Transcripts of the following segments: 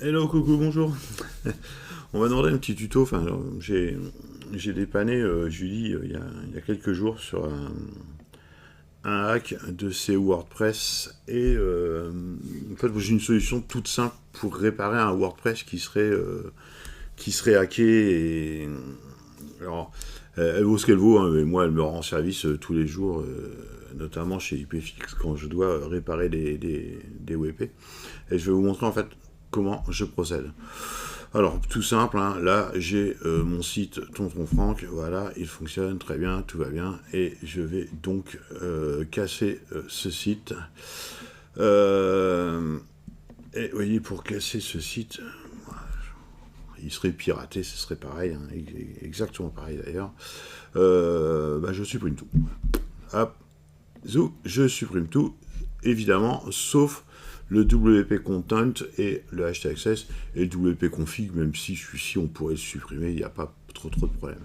Hello, coucou, bonjour. On va demander un petit tuto. Enfin, j'ai dépanné Julie il y a quelques jours sur un hack de ses WordPress et en fait j'ai une solution toute simple pour réparer un WordPress qui serait hacké. Et alors, elle vaut ce qu'elle vaut, hein, mais moi elle me rend service tous les jours, notamment chez IPFix quand je dois réparer des WP. Et je vais vous montrer en fait comment je procède. Alors, tout simple, hein, là, j'ai mon site Tonton Franck, voilà, il fonctionne très bien, tout va bien, et je vais donc casser ce site. Euh, et vous voyez, pour casser ce site, il serait piraté, ce serait pareil, hein, exactement pareil d'ailleurs. Je supprime tout. Hop, zou, je supprime tout, évidemment, sauf le WP Content et le HTXS et le WP Config, même si celui-ci on pourrait le supprimer, il n'y a pas trop de problème.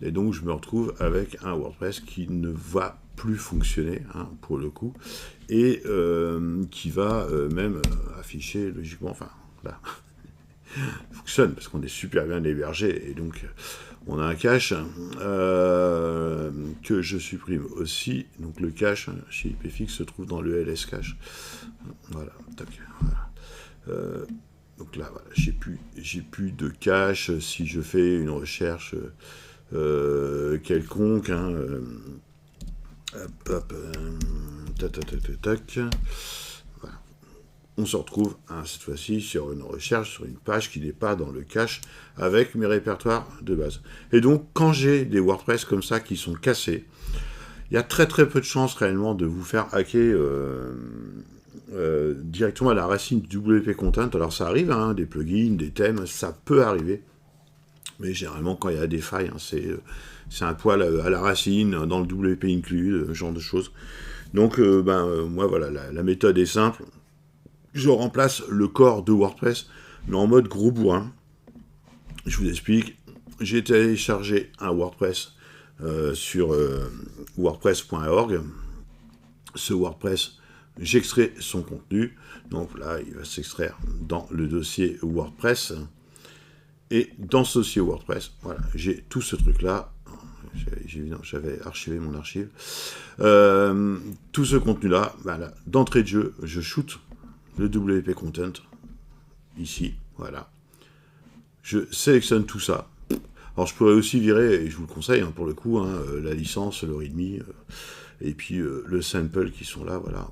Et donc je me retrouve avec un WordPress qui ne va plus fonctionner, hein, pour le coup, et qui va même afficher logiquement, enfin là, fonctionne parce qu'on est super bien hébergé et donc on a un cache que je supprime aussi. Donc le cache chez IPFix se trouve dans le LS cache. Voilà, tac, voilà. Donc là, voilà, j'ai plus de cache si je fais une recherche quelconque. Hein, hop, tac, tac, tac, tac. Voilà. On se retrouve hein, cette fois-ci sur une recherche, sur une page qui n'est pas dans le cache avec mes répertoires de base. Et donc, quand j'ai des WordPress comme ça qui sont cassés, il y a très peu de chances réellement de vous faire hacker directement à la racine du WP Content. Alors ça arrive, hein, des plugins, des thèmes, ça peut arriver. Mais généralement, quand il y a des failles, hein, c'est un poil à la racine, dans le WP inclus, ce genre de choses. Donc, moi, voilà, la méthode est simple. Je remplace le corps de WordPress, mais en mode gros bourrin. Je vous explique. J'ai téléchargé un WordPress sur wordpress.org. Ce WordPress, j'extrais son contenu. Donc là, il va s'extraire dans le dossier WordPress. Et dans ce dossier WordPress, voilà, j'ai tout ce truc-là. J'avais archivé mon archive. Tout ce contenu-là, voilà, d'entrée de jeu, je shoot le WP Content, ici, voilà. Je sélectionne tout ça. Alors je pourrais aussi virer, et je vous le conseille hein, pour le coup, hein, la licence, le README, et puis le sample qui sont là, voilà.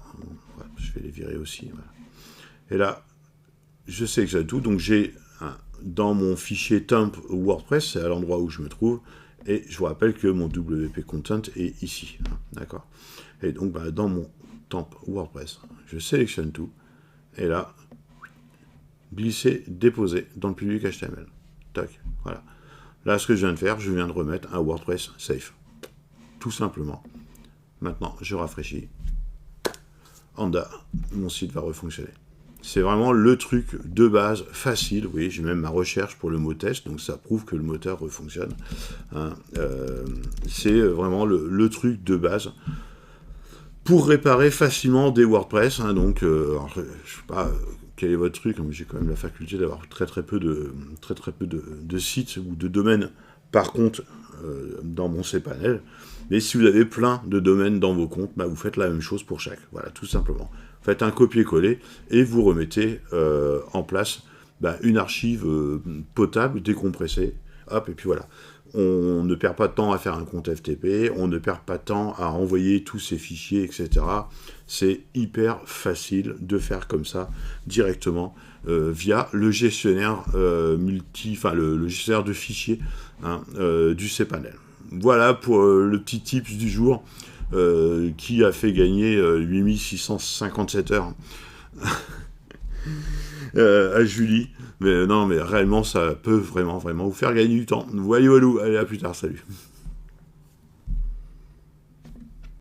Voilà, je vais les virer aussi. Voilà. Et là, je sélectionne tout, donc j'ai dans mon fichier temp WordPress, c'est à l'endroit où je me trouve, et je vous rappelle que mon WP Content est ici, hein, d'accord. Et donc dans mon temp WordPress, je sélectionne tout, et là, glisser, déposer dans le public HTML. Tac, voilà. Là, ce que je viens de faire, je viens de remettre un WordPress safe. Tout simplement. Maintenant, je rafraîchis. Anda, mon site va refonctionner. C'est vraiment le truc de base, facile. Vous voyez, j'ai même ma recherche pour le mot test, donc ça prouve que le moteur refonctionne. Hein, c'est vraiment le truc de base pour réparer facilement des WordPress. Hein, donc, alors, je ne sais pas quel est votre truc, mais j'ai quand même la faculté d'avoir très peu de sites ou de domaines par compte dans mon cPanel. Mais si vous avez plein de domaines dans vos comptes, vous faites la même chose pour chaque. Voilà, tout simplement. Faites un copier-coller et vous remettez en place une archive potable, décompressée. Hop, et puis voilà. On ne perd pas de temps à faire un compte FTP, on ne perd pas de temps à envoyer tous ces fichiers, etc. C'est hyper facile de faire comme ça directement via le gestionnaire le gestionnaire de fichiers hein, du cPanel. Voilà pour le petit tips du jour qui a fait gagner 8657 heures à Julie. Mais non, mais réellement, ça peut vraiment vous faire gagner du temps. Voyez, allez, à plus tard, salut.